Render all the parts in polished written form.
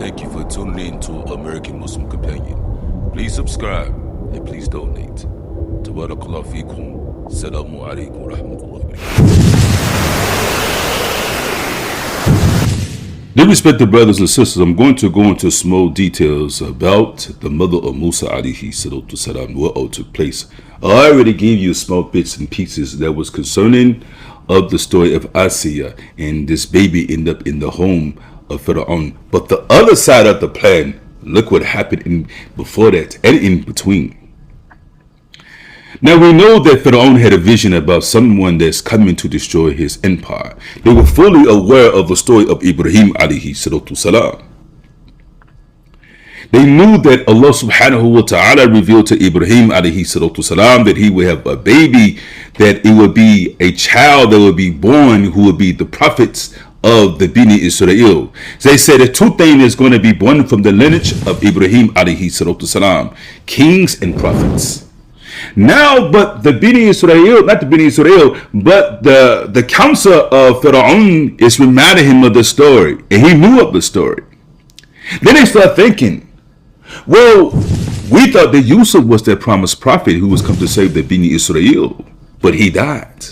Thank you for tuning in to American Muslim Companion. Please subscribe and please donate. Tabarakallah feekum. Assalamu alaikum wa rahmatullahi wa barakatuh. Dear respected brothers and sisters, I'm going to go into small details about the mother of Musa alayhi salatu salam, what all took place. I already gave you small bits and pieces that was concerning of the story of Asiya, and this baby ended up in the home of Pharaoh. But the other side of the plan, look what happened before that and in between. Now we know that Pharaoh had a vision about someone that's coming to destroy his empire. They were fully aware of the story of Ibrahim alayhi salatu salam. They knew that Allah subhanahu wa ta'ala revealed to Ibrahim alayhi salatu salam that he would have a baby, that it would be a child that would be born who would be the prophets of the Bini Israel. So they said that two things is going to be born from the lineage of Ibrahim alayhi salatu salam: kings and prophets. Now, but the Bini Israel, not the Bini Israel, but the council of Pharaoh is reminding him of the story, and he knew of the story. Then they start thinking, well, we thought that Yusuf was that promised prophet who was come to save the Bini Israel, but he died.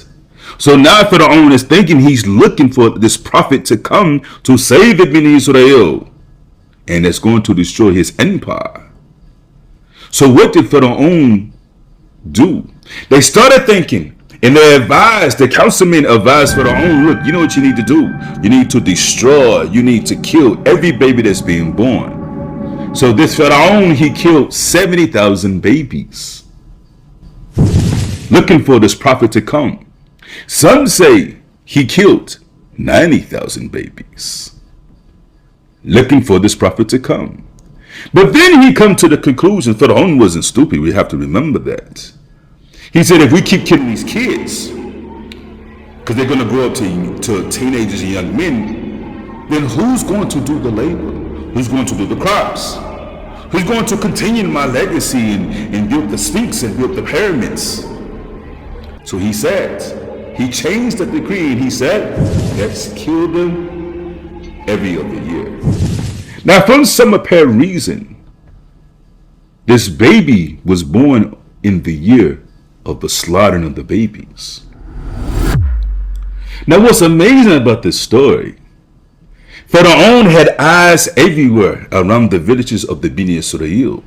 So now Pharaoh is thinking he's looking for this prophet to come to save the Bini Israel, and it's going to destroy his empire. So what did Pharaoh do? They started thinking, and they advised, the councilmen advised Pharaoh, look, you know what you need to do? You need to destroy, you need to kill every baby that's being born. So this Pharaoh, he killed 70,000 babies, looking for this prophet to come. Some say he killed 90,000 babies, looking for this prophet to come. But then he come to the conclusion, Pharaoh wasn't stupid, we have to remember that. He said, if we keep killing these kids, because they're going to grow up to teenagers and young men, then who's going to do the labor? Who's going to do the crops? Who's going to continue my legacy and build the Sphinx and build the pyramids? So he said, he changed the decree and he said, let's kill them every other year. Now, from some apparent reason, this baby was born in the year of the slaughtering of the babies. Now, what's amazing about this story, Pharaoh had eyes everywhere around the villages of the Bini Israel.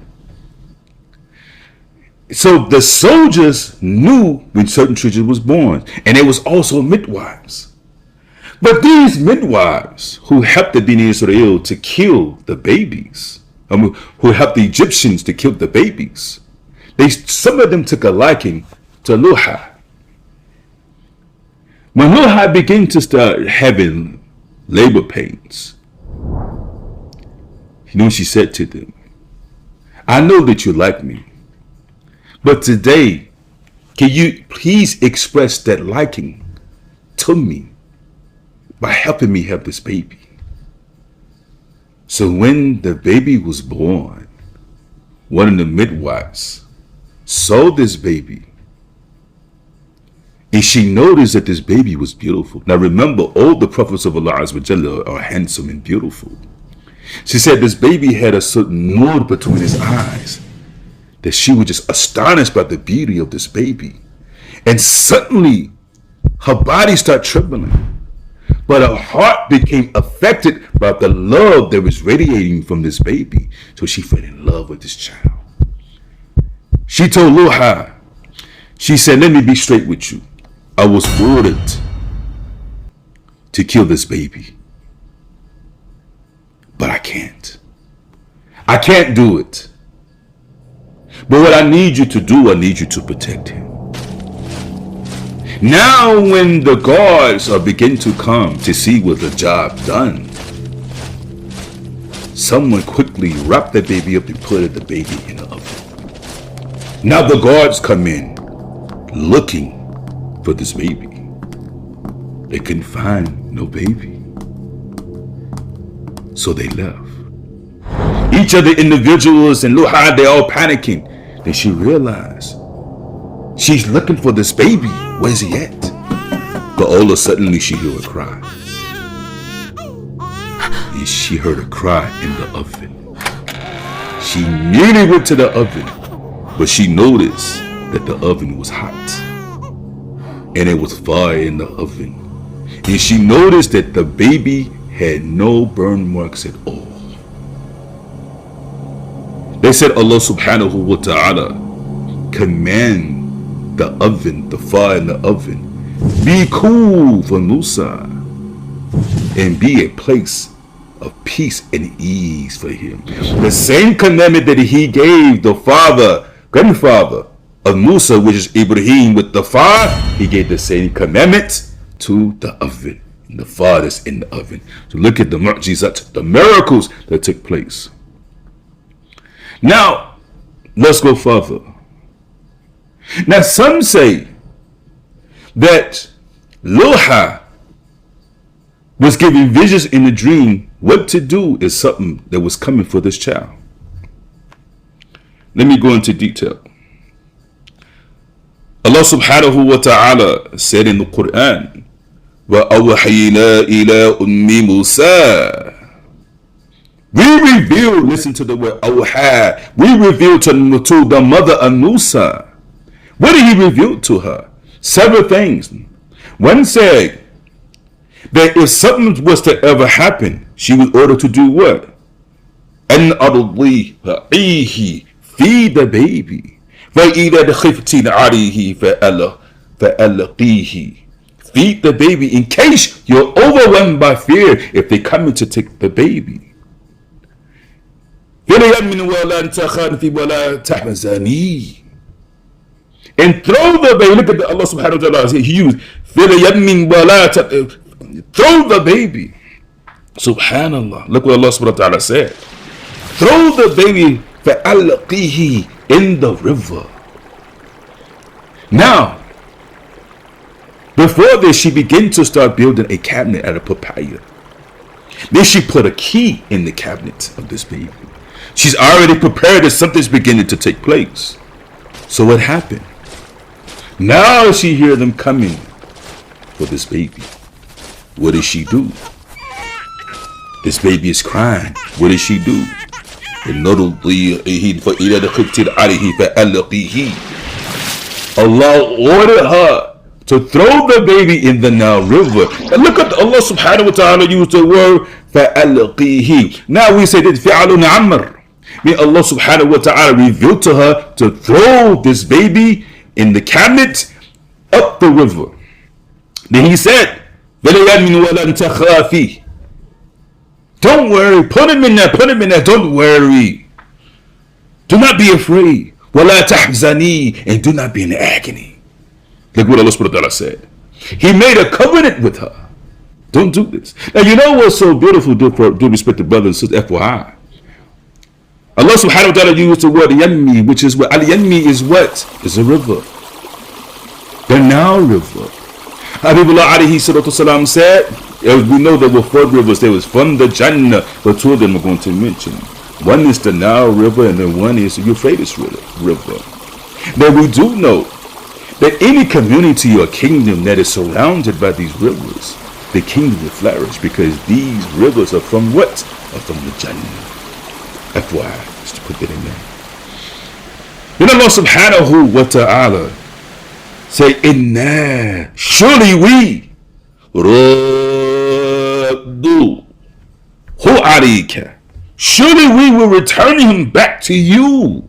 So the soldiers knew when certain children was born, and there was also midwives. But these midwives who helped the Bini Israel to kill the babies, who helped the Egyptians to kill the babies, some of them took a liking to Luha. When Luha began to start having labor pains, you know, she said to them, I know that you like me, but today, can you please express that liking to me by helping me have this baby? So when the baby was born, one of the midwives saw this baby, and she noticed that this baby was beautiful. Now remember, all the prophets of Allah Azza wa Jalla are handsome and beautiful. She said this baby had a certain mood between his eyes, that she was just astonished by the beauty of this baby. And suddenly, her body started trembling, but her heart became affected by the love that was radiating from this baby. So she fell in love with this child. She told Luha, she said, let me be straight with you. I was ordered to kill this baby, but I can't. I can't do it. But what I need you to do, I need you to protect him. Now when the guards are beginning to come to see what the job done, someone quickly wrapped the baby up and put the baby in the oven. Now the guards come in looking for this baby. They couldn't find no baby, so they left. Each of the individuals in Luha, they all panicking. Then she realized she's looking for this baby. Where's he at? But all of a sudden she heard a cry. And she heard a cry in the oven. She immediately went to the oven, but she noticed that the oven was hot and it was fire in the oven. And she noticed that the baby had no burn marks at all. They said Allah subhanahu wa ta'ala command the oven, the fire in the oven, be cool for Musa and be a place of peace and ease for him. The same commandment that he gave the grandfather of Musa, which is Ibrahim, with the fire, he gave the same commandment to the oven, and the fire that's in the oven. So look at the mu'jizat, the miracles that took place. Now, let's go further. Now, some say that Luha was giving visions in the dream what to do is something that was coming for this child. Let me go into detail. Allah subhanahu wa ta'ala said in the Quran, وَأَوْحَيْنَا إِلَىٰ أُمِّ مُوسَىٰ. We revealed, listen to the word awha, we revealed to the mother of Musa. What did he reveal to her? Several things. One said that if something was to ever happen, she was ordered to do what? An ardihi, feed the baby. فَإِذَا خِفْتِ عَلَيْهِ فَأَلْقِيهِ. Feed the baby in case you're overwhelmed by fear if they come in to take the baby. And throw the baby. Look at Allah subhanahu wa ta'ala. He used throw the baby. Subhanallah. Look what Allah subhanahu wa ta'ala said. Throw the baby فَأَلْقِيهِ in the river. Now, before this, she began to start building a cabinet out of papaya. Then she put a key in the cabinet of this baby. She's already prepared that something's beginning to take place. So what happened? Now she hears them coming for this baby. What does she do? This baby is crying. What does she do? Allah ordered her to throw the baby in the Nile River. And look at Allah subhanahu wa ta'ala used the word فَأَلْقِيهِ. Now we say that فِعَلٌ عَمَّرٌ. May Allah subhanahu wa ta'ala revealed to her to throw this baby in the cabinet up the river. Then he said, don't worry, put him in there, don't worry. Do not be afraid. وَلَا تَحْزَنِي, and do not be in agony. Look what Allah subhanahu wa ta'ala said. He made a covenant with her. Don't do this. Now you know what's so beautiful, do respected brothers and sisters, FYI. Allah subhanahu wa ta'ala used the word yammi, which is what? Al-yammi is what? Is a river. The Nile River. Habibullah alayhi salatu salam said, we know there were 4 rivers. There was from the Jannah, but 2 of them are going to mention. One is the Nile River, and then one is the Euphrates River. Now we do know that any community or kingdom that is surrounded by these rivers, the kingdom will flourish because these rivers are from what? Are from the Jannah. FYI, just to put that in there. Then Allah subhanahu wa ta'ala say, Inna, surely we raddu hu alayka. Surely we will return him back to you.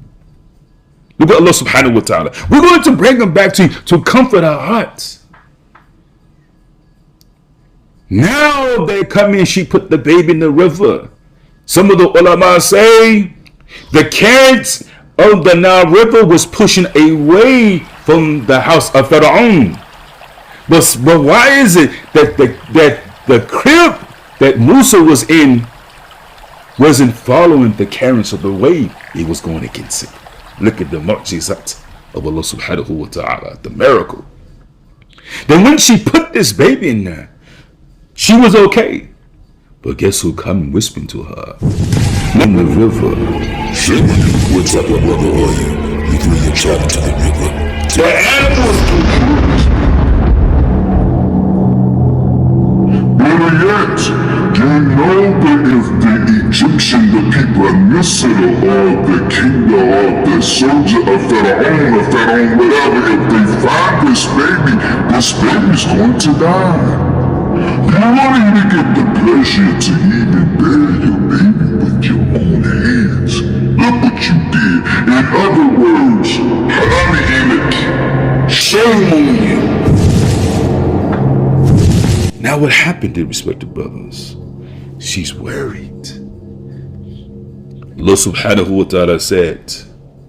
Look at Allah subhanahu wa ta'ala. We're going to bring him back to you to comfort our hearts. Now they come in, she put the baby in the river. Some of the ulama say the current of the Nile River was pushing away from the house of Pharaoh. But why is it that the crib that Musa was in wasn't following the currents of the wave? It was going against it. Look at the mu'jizat of Allah subhanahu wa ta'ala, the miracle. Then when she put this baby in there, she was okay. But guess who come whispering to her? In the river. What's up, your brother? Are you threw your child into the river? The animals Better yet, do you know there is Egyptian, the people of Misr, or the kingdom, or the soldier of Pharaoh, whatever, if they find this baby's going to die. You won't even get the pleasure to even bear your baby with your own hands. Look what you did. In other words, Harami Emek, shame on you. Now what happened, dear respected brothers? She's worried. Allah subhanahu wa ta'ala said,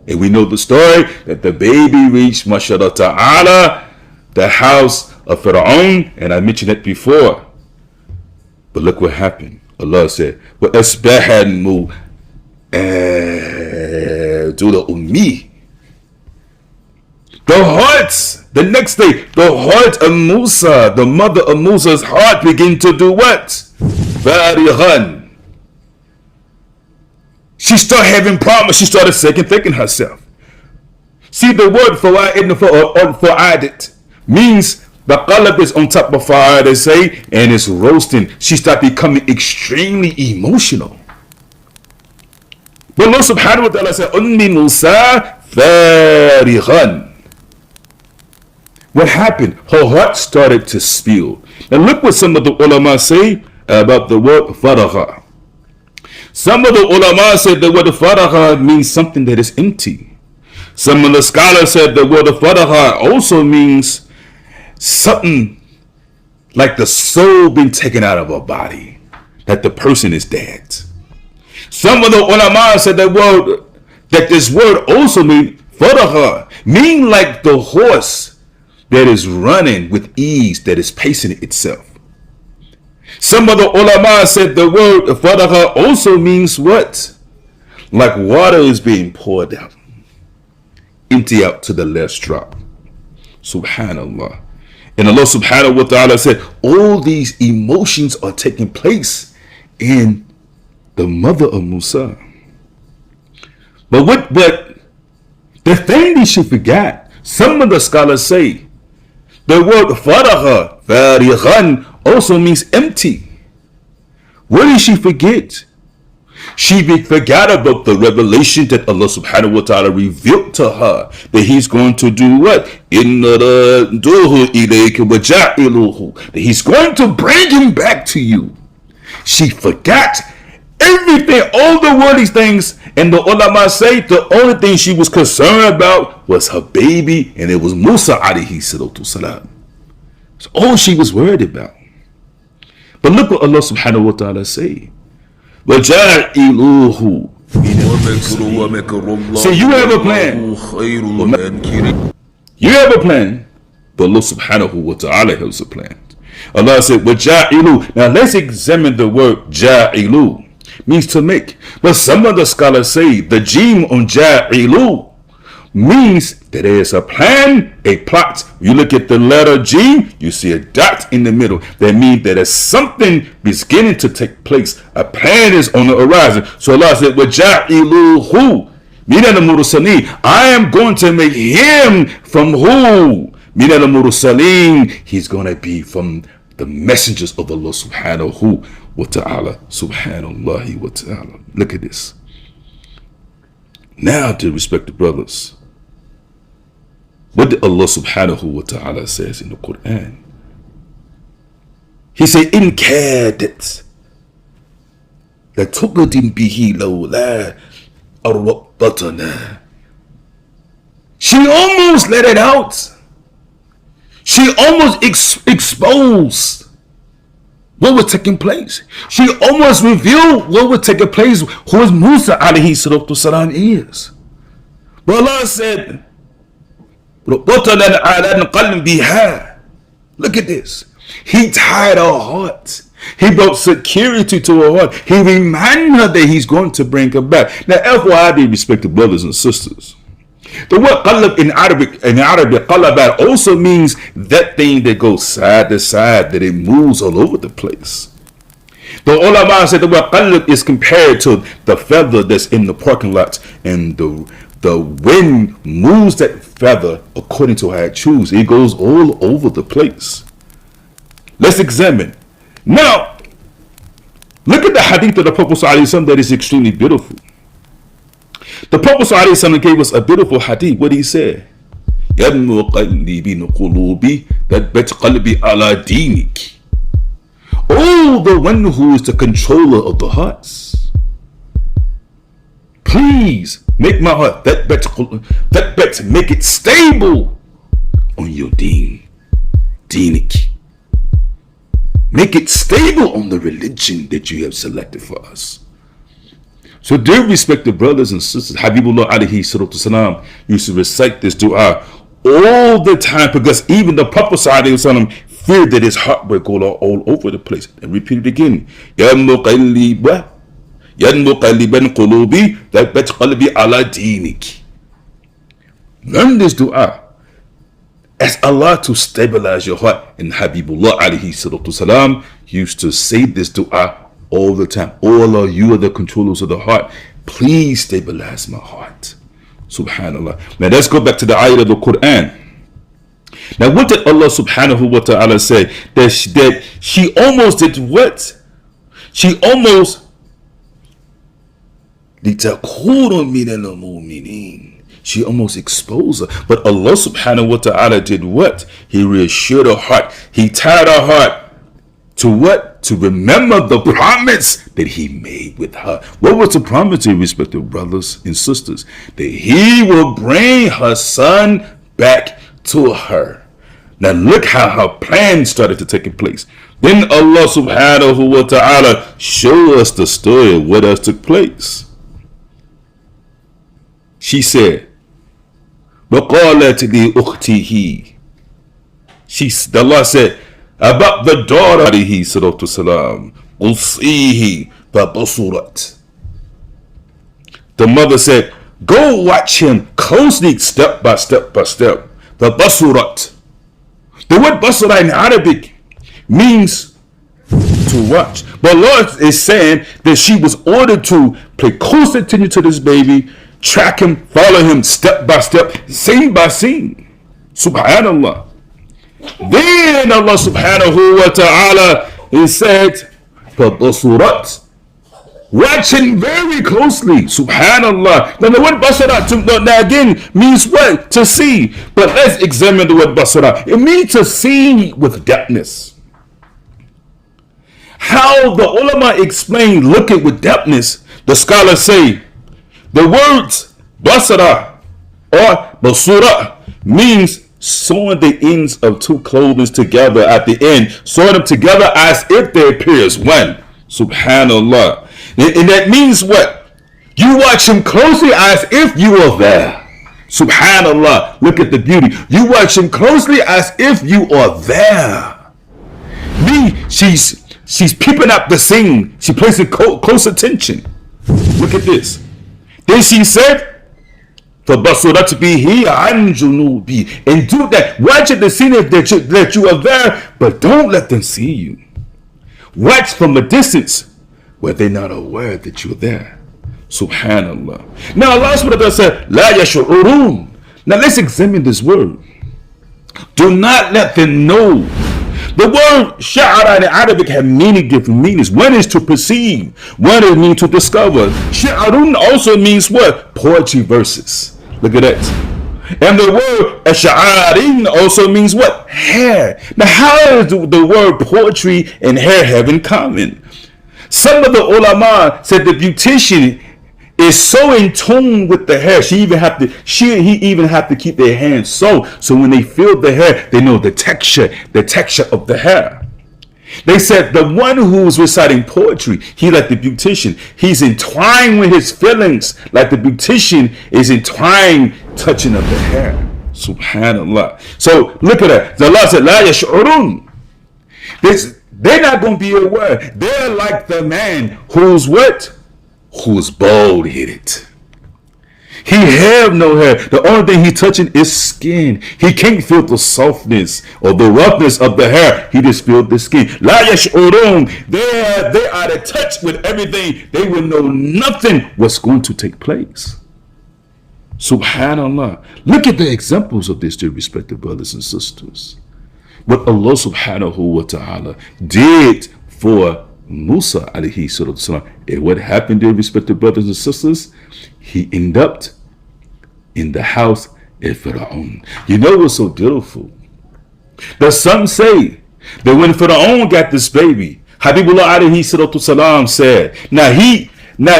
and we know the story, that the baby reached, mashallah ta'ala, the house of Pharaoh, and I mentioned it before. But look what happened. Allah said, وَأَسْبَحَ الْمُؤَمِّي. The hearts, the next day, the heart of Musa, the mother of Musa's heart began to do what? Farighan. She started having problems. She started second thinking herself. See, the word fa'adet means the qalb is on top of fire, they say, and it's roasting. She started becoming extremely emotional. But Allah subhanahu wa ta'ala said, Ummi Musa farighan. What happened? Her heart started to spill. Now look what some of the ulama say about the word faragha. Some of the ulama said the word faragha means something that is empty. Some of the scholars said the word faragha also means something like the soul being taken out of a body, that the person is dead. Some of the ulama said that this word also means faragha, mean like the horse that is running with ease, that is pacing itself. Some of the ulama said the word faragha also means what? Like water is being poured out, empty out to the last drop. Subhanallah. And Allah subhanahu wa ta'ala said all these emotions are taking place in the mother of Musa. But the thing that she forgot, some of the scholars say the word faragha, farighan, also means empty. What did she forget? She forgot about the revelation that Allah subhanahu wa ta'ala revealed to her, that he's going to do what? That he's going to bring him back to you. She forgot everything, all the worldly things, and the ulama say the only thing she was concerned about was her baby, and it was Musa alayhi salatu salam. That's all she was worried about. But look what Allah subhanahu wa ta'ala say. وَجَعِلُوهُ. So you have a plan. You have a plan. But Allah subhanahu wa ta'ala has a plan. Allah said, وَجَعِلُوهُ. Now let's examine the word ja'ilu. Means to make. But some of the scholars say the jim on ja'ilu means that there is a plan, a plot. You look at the letter G, you see a dot in the middle. That means that there's something beginning to take place. A plan is on the horizon. So Allah said, وَجَعِلُوهُ مِنَ الْمُرْسَلِينَ. I am going to make him from who? مِنَ الْمُرْسَلِينَ. He's going to be from the messengers of Allah subhanahu wa ta'ala. Subhanallah wa ta'ala. Look at this. Now, to respected brothers, what did Allah subhanahu wa ta'ala says in the Quran? He said, in kadat la tuqdim bihi lawla arwaqtana. She almost let it out. She almost exposed what was taking place. She almost revealed what was taking place, who is Musa alayhi salatu salam is. But Allah said, look at this. He tied her heart. He brought security to her heart. He reminded her that he's going to bring her back. Now, FYI, respected brothers and sisters, the word qalab in Arabic, qalabat also means that thing that goes side to side, that it moves all over the place. The ulama said the word qalab is compared to the feather that's in the parking lot, and the wind moves that feather according to how it chooses. It goes all over the place. Let's examine. Now, Look at the hadith of the Prophet ﷺ that is extremely beautiful. The Prophet ﷺ gave us a beautiful hadith. What he said? يَا مُقَلِّبِ الْقُلُوبِ ثَبِّتْ قَلْبِي عَلَى دِينِكِ. Oh, the one who is the controller of the hearts, please make my heart that make it stable on your deenik. Make it stable on the religion that you have selected for us. So dear respected brothers and sisters, Habibullah alayhi salatu salam used to recite this dua all the time, because even the Prophet sallallahu alaihi wasallam feared that his heart would go all over the place. And repeat it again. Ya muqalliban qulubi thabbit qalbi ala dinik. Learn this dua. Ask Allah to stabilize your heart. And Habibullah alayhi salatu salam used to say this dua all the time. Oh Allah, you are the controllers of the heart. Please stabilize my heart. Subhanallah. Now let's go back to the ayah of the Quran. Now what did Allah subhanahu wa ta'ala say? That she almost did what? She almost she almost exposed her. But Allah subhanahu wa ta'ala did what? He reassured her heart. He tied her heart to what? To remember the promise that he made with her. What was the promise, to respected brothers and sisters? That he will bring her son back to her. Now look how her plan started to take place. Then Allah subhanahu wa ta'ala showed us the story of what else took place. She said, وَقَالَتْ لِأُخْتِهِ. Allah said about the daughter alayhi salatu salam, قُصِّيهِ فَبَصُرَتْ. The mother said, go watch him closely, step by step by step. فَبَصُرَتْ. The word basura in Arabic means to watch. But Allah is saying that she was ordered to pay close attention to this baby, track him, follow him step by step, scene by scene. Subhanallah. Then Allah subhanahu wa ta'ala is said, فَبَصُرَتْ. Watching very closely. Subhanallah. Now the word basara now again means what? To see. But let's examine the word basara. It means to see with depthness. How the ulama explain looking with depthness, the scholars say the words basara or basura means sewing the ends of two clothing together at the end, sewing them together as if they appear as one. Subhanallah. And that means what? You watch him closely as if you are there. Subhanallah. Look at the beauty. You watch him closely as if you are there. She's peeping up the scene. She places close attention. Look at this. Then she said, فَبَصُرَتْ بِهِ عَنْ جُنُوبِي. And do that. Watch at the scene that you are there, but don't let them see you. Watch from a distance where they're not aware that you're there. Subhanallah. Now Allah subhanahu wa ta'ala said, لَا يَشْعُرُونَ. Now let's examine this word. Do not let them know. The word sha'ara in Arabic have many different meanings. One is to perceive. One is mean to discover. Sha'arun also means what? Poetry verses. Look at that. And the word ash'arin also means what? Hair. Now how does the word poetry and hair have in common? Some of the ulama said the beautician is so in tune with the hair. He even have to keep their hands so when they feel the hair, they know the texture of the hair. They said the one who's reciting poetry, he like the beautician. He's entwined with his feelings like the beautician is entwined touching of the hair. Subhanallah. So look at that. Allah said, La yash'urun. They're not going to be aware. They're like the man who's what? Who's bald-headed. He have no hair. The only thing he touching is skin. He can't feel the softness or the roughness of the hair. He just feels the skin. La yash'urun. They are out of touch with everything. They will know nothing what's going to take place. Subhanallah. Look at the examples of this, dear respected brothers and sisters. What Allah subhanahu wa ta'ala did for Musa alayhi salatu salam. And what happened, dear respected brothers and sisters? He ended up in the house of Pharaoh. You know what's so beautiful? That some say that when Pharaoh got this baby, Habibullah alayhi salatu salam said, now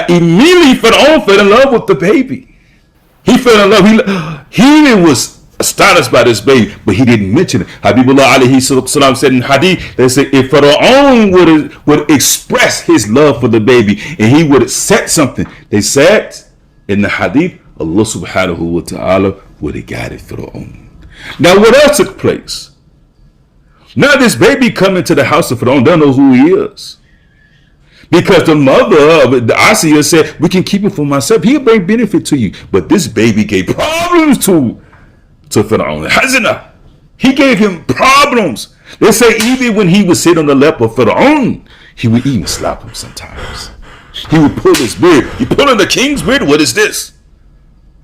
immediately Pharaoh fell in love with the baby. He fell in love. He was astonished by this baby, but he didn't mention it. Habibullah alayhi salatu salam said in hadith, they said if Pharaoh would express his love for the baby and he would have said something, they said in the hadith, Allah subhanahu wa ta'ala would have guided Pharaoh. Now what else took place? Now this baby coming to the house of Pharaoh don't know who he is. Because the mother of the Asiya said, we can keep it for myself. He'll bring benefit to you. But this baby gave problems to Pharaoh. Hazina. He gave him problems. They say even when he would sit on the lap of Pharaoh, he would even slap him sometimes. He would pull his beard. You pulling the king's beard? What is this?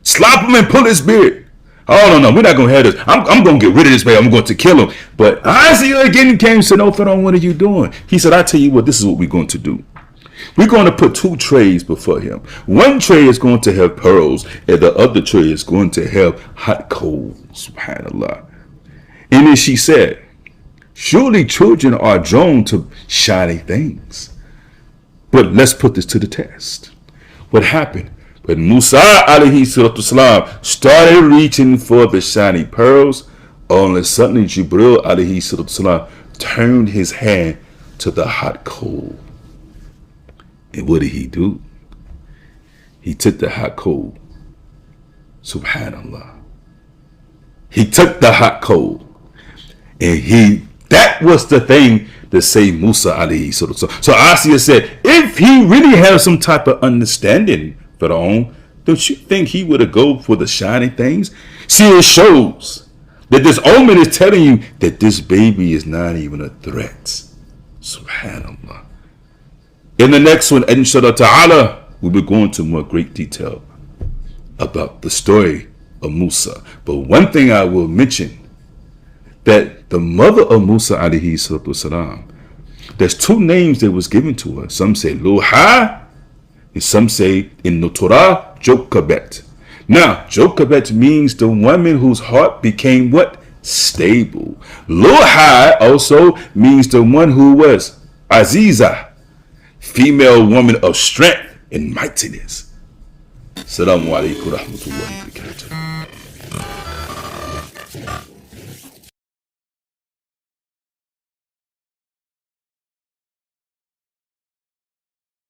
Slap him and pull his beard. Oh, no, we're not going to have this. I'm going to get rid of this baby. I'm going to kill him. But Asiya again came and said, no, Pharaoh, what are you doing? He said, I tell you what, this is what we're going to do. We're going to put 2 trays before him. One tray is going to have pearls, and the other tray is going to have hot coals. Subhanallah. And then she said, surely children are drawn to shiny things. But let's put this to the test. What happened? When Musa alayhi salatu salam started reaching for the shiny pearls, all of a sudden Jibril alayhi salatu salam turned his hand to the hot coal. And what did he do? He took the hot coal. Subhanallah. He took the hot coal. And that was the thing to say Musa alayhi salatu. So Asiya said, if he really has some type of understanding, Pharaoh, don't you think he would have go for the shiny things? See, it shows that this omen is telling you that this baby is not even a threat. Subhanallah. In the next one, inshallah ta'ala, we'll be going to more great detail about the story of Musa. But one thing I will mention, that the mother of Musa alayhi salatu salam, there's 2 names that was given to her. Some say Luha, and some say in the Torah, Jochabed. Now, Jochabed means the woman whose heart became what? Stable. Luha also means the one who was Aziza, female woman of strength and mightiness. Assalamu alaikum wa rahmatullahi wa barakatuh.